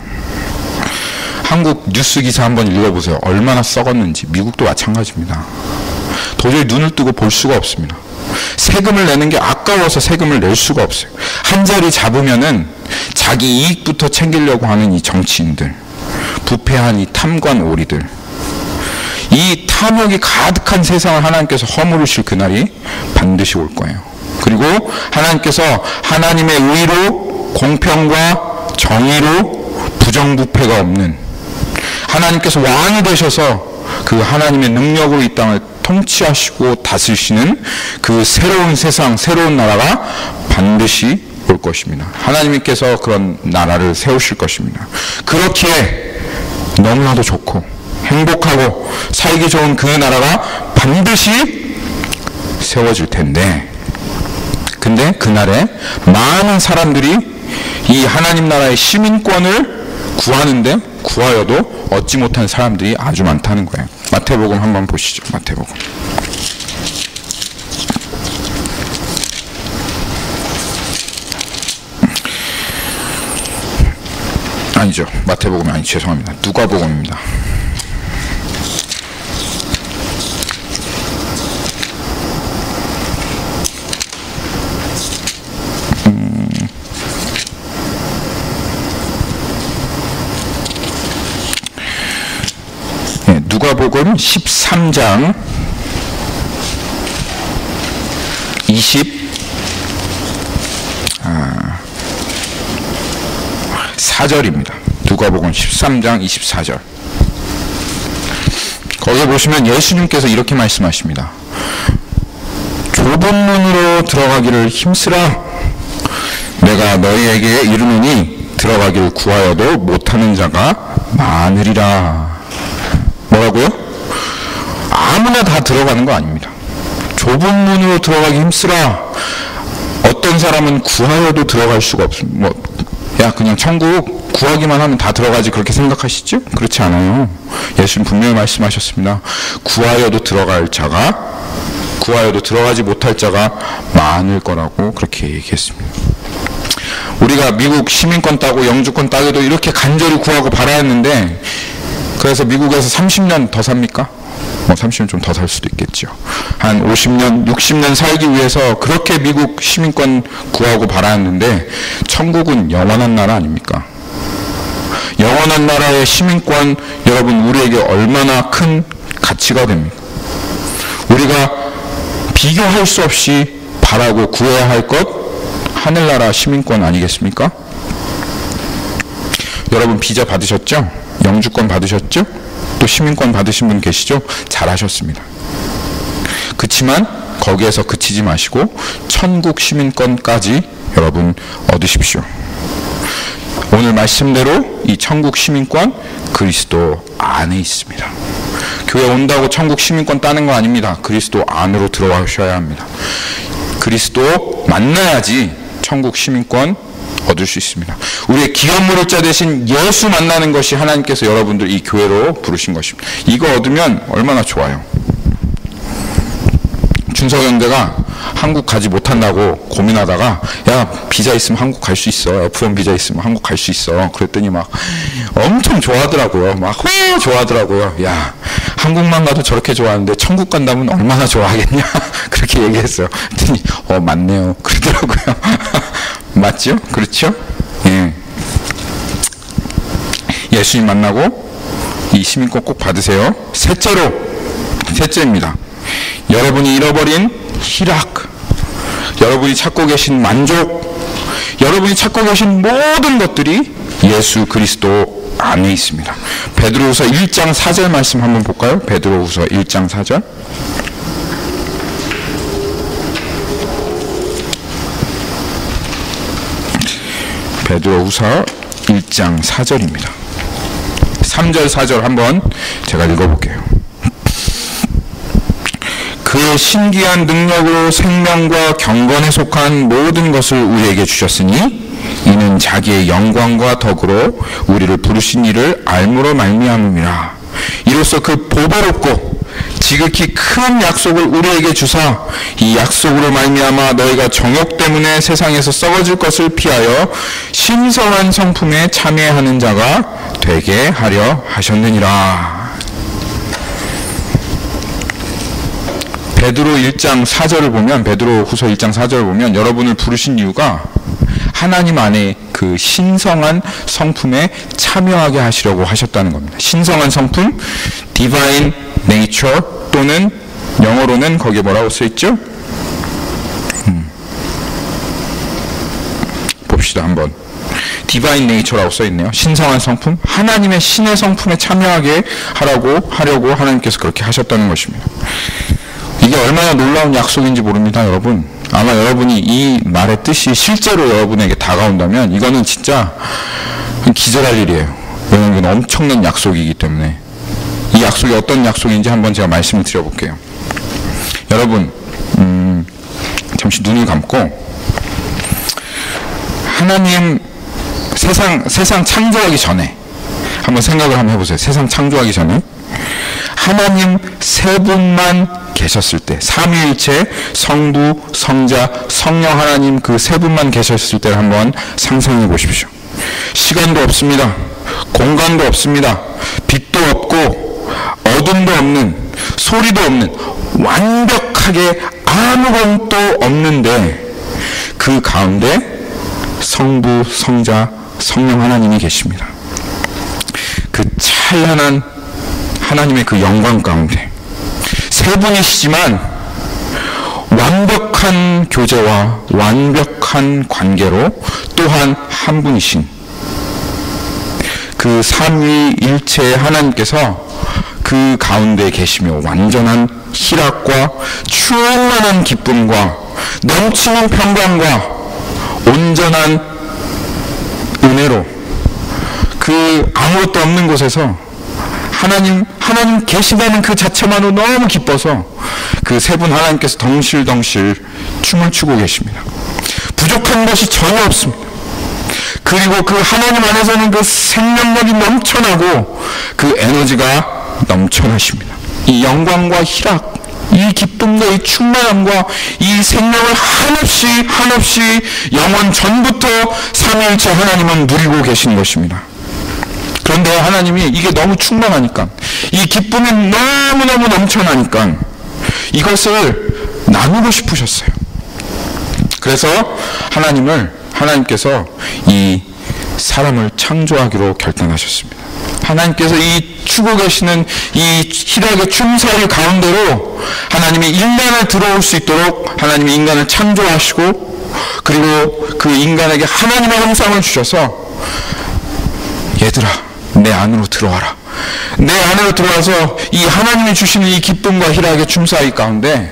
한국 뉴스 기사 한번 읽어보세요. 얼마나 썩었는지. 미국도 마찬가지입니다. 도저히 눈을 뜨고 볼 수가 없습니다. 세금을 내는 게 아까워서 세금을 낼 수가 없어요. 한 자리 잡으면은 자기 이익부터 챙기려고 하는 이 정치인들, 부패한 이 탐관 오리들, 이 탐욕이 가득한 세상을 하나님께서 허물으실 그날이 반드시 올 거예요. 그리고 하나님께서 하나님의 의로, 공평과 정의로 부정부패가 없는, 하나님께서 왕이 되셔서 그 하나님의 능력으로 이 땅을 통치하시고 다스리시는 그 새로운 세상, 새로운 나라가 반드시 올 것입니다. 하나님께서 그런 나라를 세우실 것입니다. 그렇기에 너무나도 좋고 행복하고 살기 좋은 그 나라가 반드시 세워질 텐데, 근데 그날에 많은 사람들이 이 하나님 나라의 시민권을 구하는데 구하여도 얻지 못한 사람들이 아주 많다는 거예요. 마태복음 한번 보시죠. 마태복음. 아니죠. 마태복음이 아니, 죄송합니다. 누가복음입니다. 누가복음 13장 24절입니다. 누가복음 13장 24절. 거기에 보시면 예수님께서 이렇게 말씀하십니다. 좁은 문으로 들어가기를 힘쓰라. 내가 너희에게 이르노니 들어가기를 구하여도 못하는 자가 많으리라. 뭐라고요? 아무나 다 들어가는 거 아닙니다. 좁은 문으로 들어가기 힘쓰라. 어떤 사람은 구하여도 들어갈 수가 없습니다. 야, 그냥 천국 구하기만 하면 다 들어가지, 그렇게 생각하시죠? 그렇지 않아요. 예수님 분명히 말씀하셨습니다. 구하여도 들어갈 자가, 구하여도 들어가지 못할 자가 많을 거라고 그렇게 얘기했습니다. 우리가 미국 시민권 따고 영주권 따기도 이렇게 간절히 구하고 바라야 했는데, 그래서 미국에서 30년 더 삽니까? 30년 좀 더 살 수도 있겠죠. 한 50년, 60년 살기 위해서 그렇게 미국 시민권 구하고 바라였는데, 천국은 영원한 나라 아닙니까? 영원한 나라의 시민권, 여러분, 우리에게 얼마나 큰 가치가 됩니까? 우리가 비교할 수 없이 바라고 구해야 할 것, 하늘나라 시민권 아니겠습니까? 여러분, 비자 받으셨죠? 영주권 받으셨죠? 또 시민권 받으신 분 계시죠? 잘하셨습니다. 그치만 거기에서 그치지 마시고 천국 시민권까지 여러분 얻으십시오. 오늘 말씀대로 이 천국 시민권 그리스도 안에 있습니다. 교회 온다고 천국 시민권 따는 거 아닙니다. 그리스도 안으로 들어가셔야 합니다. 그리스도 만나야지 천국 시민권 얻을 수 있습니다. 우리의 기업무릇자 되신 예수 만나는 것이 하나님께서 여러분들 이 교회로 부르신 것입니다. 이거 얻으면 얼마나 좋아요. 준석연대가 한국 가지 못한다고 고민하다가, 야, 비자 있으면 한국 갈 수 있어. F1 비자 있으면 한국 갈 수 있어. 그랬더니 막 엄청 좋아하더라고요. 막 좋아하더라고요. 야, 한국만 가도 저렇게 좋아하는데 천국 간다면 얼마나 좋아하겠냐. 그렇게 얘기했어요. 그랬더니 맞네요. 그러더라고요. 맞죠? 그렇죠? 예. 예수님 만나고 이 시민권 꼭 받으세요. 셋째입니다. 여러분이 잃어버린 희락, 여러분이 찾고 계신 만족, 여러분이 찾고 계신 모든 것들이 예수 그리스도 안에 있습니다. 베드로후서 1장 4절 말씀 한번 볼까요? 베드로후서 1장 4절. 베드로후서 1장 4절입니다. 3절 4절 한번 제가 읽어볼게요. 그 신기한 능력으로 생명과 경건에 속한 모든 것을 우리에게 주셨으니 이는 자기의 영광과 덕으로 우리를 부르신 이를 알므로 말미암음이라. 이로써 그 보배롭고 지극히 큰 약속을 우리에게 주사 이 약속으로 말미암아 너희가 정욕 때문에 세상에서 썩어질 것을 피하여 신성한 성품에 참여하는 자가 되게 하려 하셨느니라. 베드로 1장 4절을 보면, 베드로 후서 1장 4절을 보면 여러분을 부르신 이유가 하나님 안에 그 신성한 성품에 참여하게 하시려고 하셨다는 겁니다. 신성한 성품, divine nature, 또는 영어로는 거기에 뭐라고 써있죠? 봅시다 한번. divine nature라고 써있네요. 신성한 성품, 하나님의 신의 성품에 참여하게 하려고 하나님께서 그렇게 하셨다는 것입니다. 이게 얼마나 놀라운 약속인지 모릅니다, 여러분. 아마 여러분이 이 말의 뜻이 실제로 여러분에게 다가온다면 이거는 진짜 기절할 일이에요. 왜냐하면 이건 엄청난 약속이기 때문에. 이 약속이 어떤 약속인지 한번 제가 말씀을 드려볼게요. 여러분, 잠시 눈을 감고 하나님 세상 창조하기 전에 한번 생각을 한번 해보세요. 세상 창조하기 전에 하나님 세 분만 계셨을 때, 삼위일체 성부, 성자, 성령 하나님 그 세 분만 계셨을 때를 한번 상상해 보십시오. 시간도 없습니다. 공간도 없습니다. 빛도 없고 어둠도 없는, 소리도 없는, 완벽하게 아무것도 없는데 그 가운데 성부, 성자, 성령 하나님이 계십니다. 그 찬란한 하나님의 그 영광 가운데 세 분이시지만 완벽한 교제와 완벽한 관계로 또한 한 분이신 그 삼위일체 하나님께서 그 가운데 계시며 완전한 희락과 충만한 기쁨과 넘치는 평강과 온전한 은혜로 그 아무것도 없는 곳에서 하나님 계시다는 그 자체만으로 너무 기뻐서 그 세 분 하나님께서 덩실덩실 춤을 추고 계십니다. 부족한 것이 전혀 없습니다. 그리고 그 하나님 안에서는 그 생명력이 넘쳐나고 그 에너지가 넘쳐나십니다. 이 영광과 희락, 이 기쁨과 이 충만함과 이 생명을 한없이 영원 전부터 삼위일체 하나님은 누리고 계신 것입니다. 그런데 하나님이 이게 너무 충만하니까, 이 기쁨이 너무너무 넘쳐나니까 이것을 나누고 싶으셨어요. 그래서 하나님께서 이 사람을 창조하기로 결단하셨습니다. 하나님께서 이 추고 계시는 이 희락의 춤사위 가운데로 하나님이 인간을 들어올 수 있도록 하나님이 인간을 창조하시고, 그리고 그 인간에게 하나님의 형상을 주셔서 얘들아 내 안으로 들어와라. 내 안으로 들어와서 이 하나님이 주시는 이 기쁨과 희락의 춤사위 가운데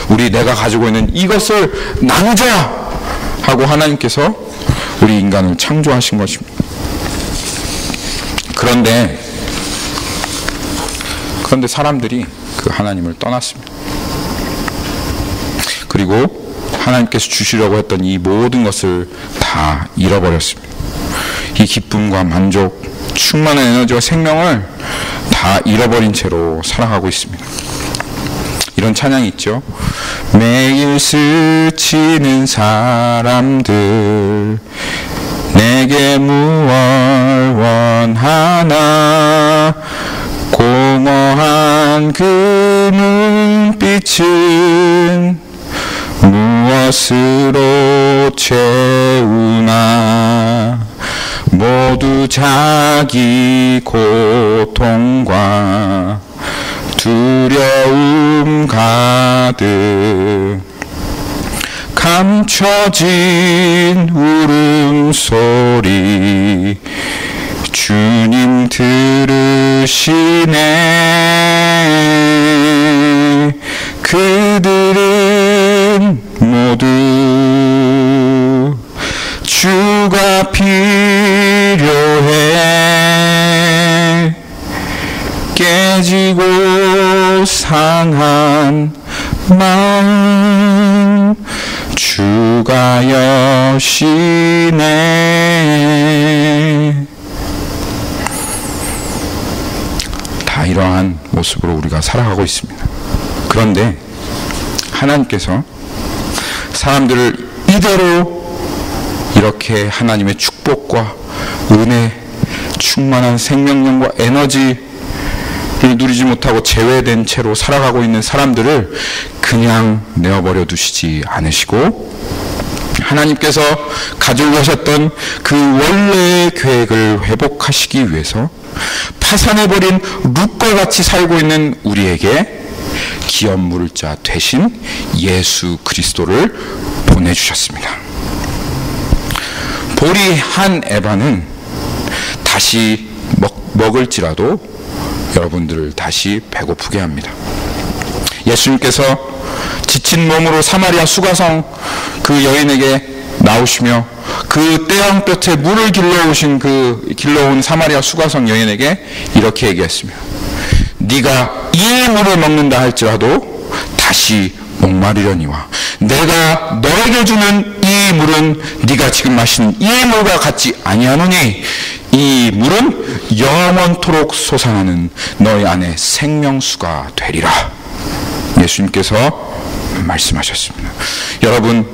내가 가지고 있는 이것을 나누자 하고 하나님께서 우리 인간을 창조하신 것입니다. 그런데 사람들이 그 하나님을 떠났습니다. 그리고 하나님께서 주시려고 했던 이 모든 것을 다 잃어버렸습니다. 이 기쁨과 만족, 충만한 에너지와 생명을 다 잃어버린 채로 살아가고 있습니다. 이런 찬양이 있죠. 매일 스치는 사람들 내게 무얼 원하나 공허한 그 눈빛은 무엇으로 채우나 모두 자기 고통과 두려움 가득 감춰진 울음소리 주님 들으시네. 그들은 모두 주가 필요해. 깨지고 상한 마음 주가 여시네. 다 이러한 모습으로 우리가 살아가고 있습니다. 그런데 하나님께서 사람들을 이대로 이렇게 하나님의 축복과 은혜, 충만한 생명력과 에너지, 누리지 못하고 제외된 채로 살아가고 있는 사람들을 그냥 내어버려 두시지 않으시고 하나님께서 가지고 가셨던 그 원래의 계획을 회복하시기 위해서 파산해버린 룻과 같이 살고 있는 우리에게 기업 물을 자 되신 예수 그리스도를 보내주셨습니다. 보리 한 에바는 다시 먹을지라도 여러분들을 다시 배고프게 합니다. 예수님께서 지친 몸으로 사마리아 수가성 그 여인에게 나오시며 그 떼양볕에 물을 길러온 사마리아 수가성 여인에게 이렇게 얘기했습니다. 네가 이 물을 먹는다 할지라도 다시 목마르려니와 내가 너에게 주는 이 물은 네가 지금 마시는 이 물과 같지 아니하노니 이 물은 영원토록 솟아나는 너희 안에 생명수가 되리라. 예수님께서 말씀하셨습니다. 여러분,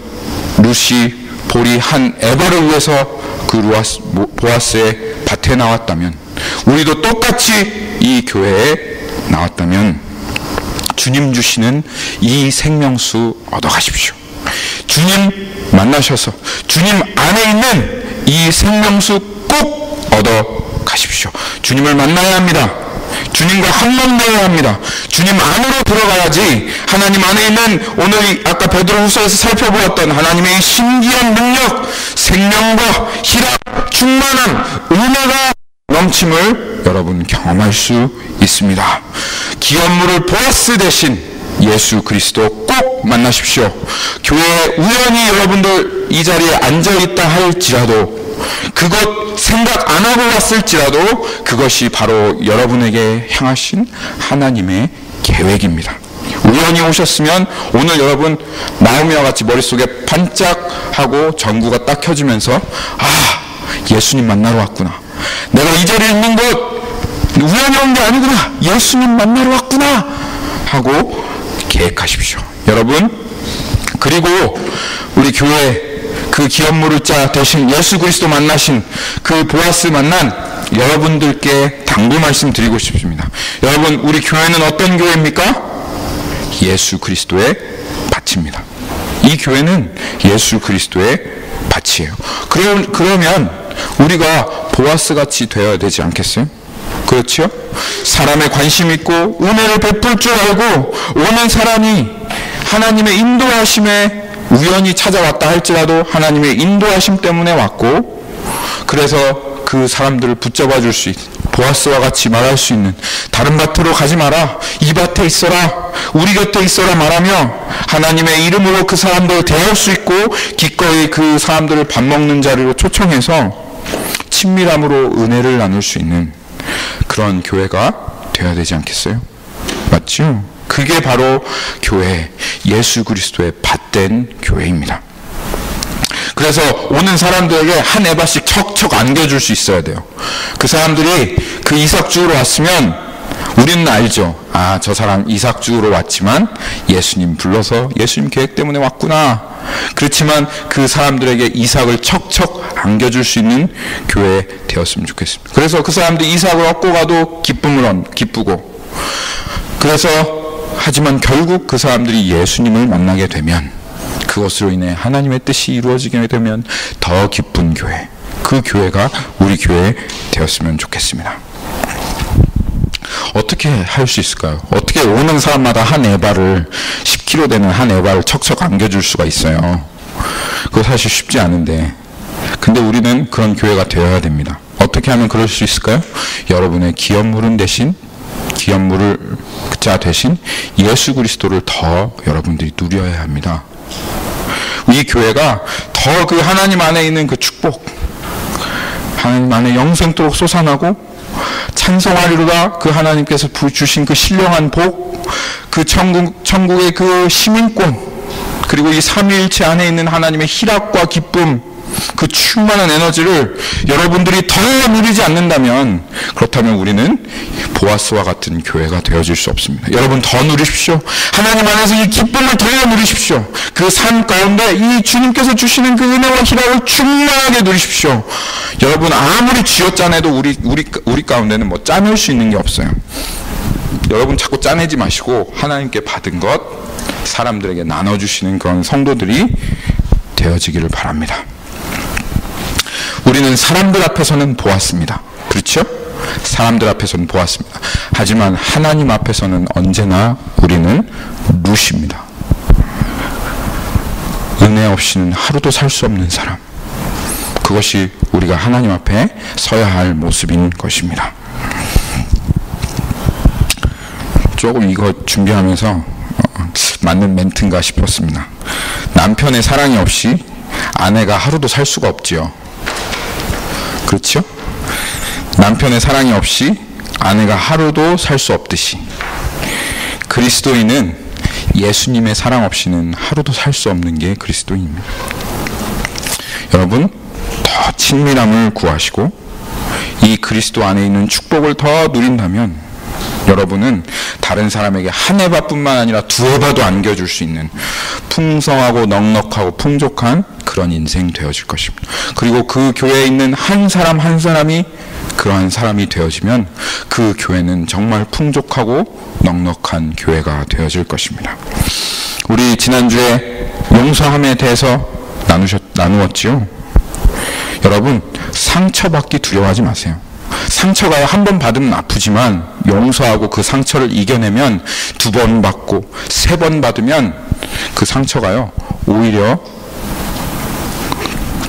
룻이 보리 한 에바를 위해서 그 보아스의 밭에 나왔다면, 우리도 똑같이 이 교회에 나왔다면 주님 주시는 이 생명수 얻어가십시오. 주님 만나셔서 주님 안에 있는 이 생명수 꼭 얻어가십시오. 주님을 만나야 합니다. 주님과 한몸되어야 합니다. 주님 안으로 들어가야지 하나님 안에 있는 오늘 아까 베드로후서에서 살펴보았던 하나님의 신기한 능력, 생명과 희락, 충만함, 은혜가 넘침을 여러분 경험할 수 있습니다. 기업물을 보아스 대신 예수 그리스도 꼭 만나십시오. 교회에 우연히 여러분들 이 자리에 앉아있다 할지라도, 그것 생각 안 하고 왔을지라도 그것이 바로 여러분에게 향하신 하나님의 계획입니다. 우연히 오셨으면 오늘 여러분 나오미와 같이 머릿속에 반짝하고 전구가 딱 켜지면서 예수님 만나러 왔구나. 내가 이 자리에 있는 것 우연히 온 게 아니구나. 예수님 만나러 왔구나 하고 계획하십시오. 여러분, 그리고 우리 교회 그 기업물을 자 대신 예수 그리스도 만나신 그 보아스 만난 여러분들께 당부 말씀 드리고 싶습니다. 여러분, 우리 교회는 어떤 교회입니까? 예수 그리스도의 밭입니다. 이 교회는 예수 그리스도의 밭이에요. 그러면 우리가 보아스 같이 되어야 되지 않겠어요? 그렇죠? 사람에 관심 있고 은혜를 베풀 줄 알고 오는 사람이 하나님의 인도하심에 우연히 찾아왔다 할지라도 하나님의 인도하심 때문에 왔고, 그래서 그 사람들을 붙잡아 줄 수 있는, 보아스와 같이 말할 수 있는, 다른 밭으로 가지 마라, 이 밭에 있어라, 우리 곁에 있어라 말하며 하나님의 이름으로 그 사람들을 대할 수 있고, 기꺼이 그 사람들을 밥 먹는 자리로 초청해서 친밀함으로 은혜를 나눌 수 있는 그런 교회가 되어야 되지 않겠어요? 맞죠? 그게 바로 교회, 예수 그리스도의 밭된 교회입니다. 그래서 오는 사람들에게 한 에바씩 척척 안겨줄 수 있어야 돼요. 그 사람들이 그 이삭 주우러 왔으면 우리는 알죠. 저 사람 이삭 주우러 왔지만 예수님 불러서 예수님 계획 때문에 왔구나. 그렇지만 그 사람들에게 이삭을 척척 안겨줄 수 있는 교회 되었으면 좋겠습니다. 그래서 그 사람들이 이삭을 얻고 가도 기쁘고, 그래서 하지만 결국 그 사람들이 예수님을 만나게 되면, 그것으로 인해 하나님의 뜻이 이루어지게 되면 더 기쁜 교회, 그 교회가 우리 교회 되었으면 좋겠습니다. 어떻게 할 수 있을까요? 어떻게 오는 사람마다 한 에바를 10kg 되는 한 에바를 척척 안겨줄 수가 있어요? 그거 사실 쉽지 않은데, 근데 우리는 그런 교회가 되어야 됩니다. 어떻게 하면 그럴 수 있을까요? 여러분의 기업물은 대신 기업물을 자 대신 예수 그리스도를 더 여러분들이 누려야 합니다. 이 교회가 더 그 하나님 안에 있는 그 축복, 하나님 안에 영생토록 솟아나고 찬송하리로다 그 하나님께서 주신 그 신령한 복, 그 천국의 그 시민권, 그리고 이 삼위일체 안에 있는 하나님의 희락과 기쁨, 그 충만한 에너지를 여러분들이 더 누리지 않는다면, 그렇다면 우리는 보아스와 같은 교회가 되어질 수 없습니다. 여러분 더 누리십시오. 하나님 안에서 이 기쁨을 더 누리십시오. 그 삶 가운데 이 주님께서 주시는 그 은혜와 희락을 충만하게 누리십시오. 여러분 아무리 쥐어짜내도 우리 가운데는 뭐 짜낼 수 있는 게 없어요. 여러분 자꾸 짜내지 마시고 하나님께 받은 것 사람들에게 나눠주시는 그런 성도들이 되어지기를 바랍니다. 우리는 사람들 앞에서는 보았습니다. 그렇죠? 사람들 앞에서는 보았습니다. 하지만 하나님 앞에서는 언제나 우리는 루시입니다. 은혜 없이는 하루도 살 수 없는 사람. 그것이 우리가 하나님 앞에 서야 할 모습인 것입니다. 조금 이거 준비하면서 맞는 멘트인가 싶었습니다. 남편의 사랑이 없이 아내가 하루도 살 수가 없지요. 그렇죠? 남편의 사랑이 없이 아내가 하루도 살 수 없듯이 그리스도인은 예수님의 사랑 없이는 하루도 살 수 없는 게 그리스도인입니다. 여러분, 더 친밀함을 구하시고 이 그리스도 안에 있는 축복을 더 누린다면 여러분은 다른 사람에게 한 해바뿐만 아니라 두 해바도 안겨줄 수 있는 풍성하고 넉넉하고 풍족한 그런 인생 되어질 것입니다. 그리고 그 교회에 있는 한 사람 한 사람이 그러한 사람이 되어지면 그 교회는 정말 풍족하고 넉넉한 교회가 되어질 것입니다. 우리 지난주에 용서함에 대해서 나누었지요. 여러분, 상처받기 두려워하지 마세요. 상처가 한 번 받으면 아프지만 용서하고 그 상처를 이겨내면 두 번 받고 세 번 받으면 그 상처가요 오히려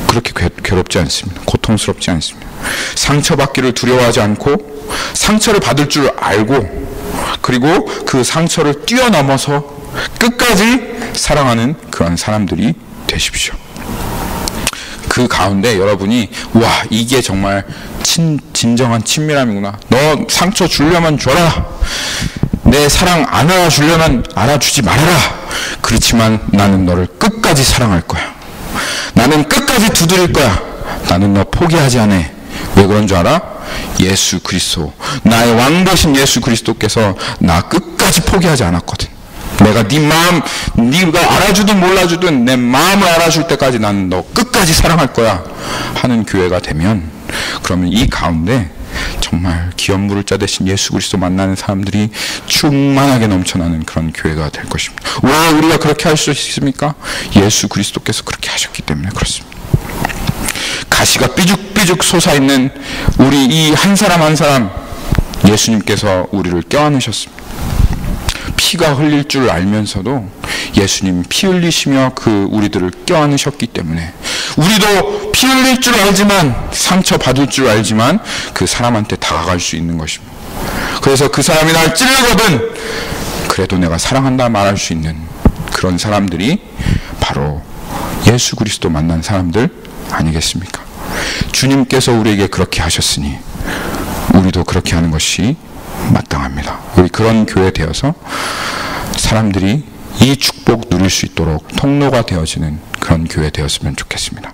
그렇게 괴롭지 않습니다. 고통스럽지 않습니다. 상처받기를 두려워하지 않고 상처를 받을 줄 알고 그리고 그 상처를 뛰어넘어서 끝까지 사랑하는 그런 사람들이 되십시오. 그 가운데 여러분이 와 이게 정말 진정한 친밀함이구나. 너 상처 주려면 줘라. 내 사랑 안 알아주려면 알아주지 말아라. 그렇지만 나는 너를 끝까지 사랑할 거야. 나는 끝까지 두드릴 거야. 나는 너 포기하지 않아. 왜 그런 줄 알아? 예수 그리스도, 나의 왕 되신 예수 그리스도께서 나 끝까지 포기하지 않았거든. 내가 네 마음, 네가 알아주든 몰라주든 내 마음을 알아줄 때까지 나는 너 끝까지 사랑할 거야 하는 교회가 되면, 그러면 이 가운데 정말 기업물을 짜 대신 예수 그리스도 만나는 사람들이 충만하게 넘쳐나는 그런 교회가 될 것입니다. 왜 우리가 그렇게 할 수 있습니까? 예수 그리스도께서 그렇게 하셨기 때문에 그렇습니다. 가시가 삐죽삐죽 솟아있는 우리 이 한 사람 한 사람 예수님께서 우리를 껴안으셨습니다. 피가 흘릴 줄 알면서도 예수님 피 흘리시며 그 우리들을 껴안으셨기 때문에 우리도 피 흘릴 줄 알지만 상처 받을 줄 알지만 그 사람한테 다가갈 수 있는 것입니다. 그래서 그 사람이 날 찔르거든 그래도 내가 사랑한다 말할 수 있는 그런 사람들이 바로 예수 그리스도 만난 사람들 아니겠습니까? 주님께서 우리에게 그렇게 하셨으니 우리도 그렇게 하는 것이 마땅합니다. 우리 그런 교회 되어서 사람들이 이 축복 누릴 수 있도록 통로가 되어지는 그런 교회 되었으면 좋겠습니다.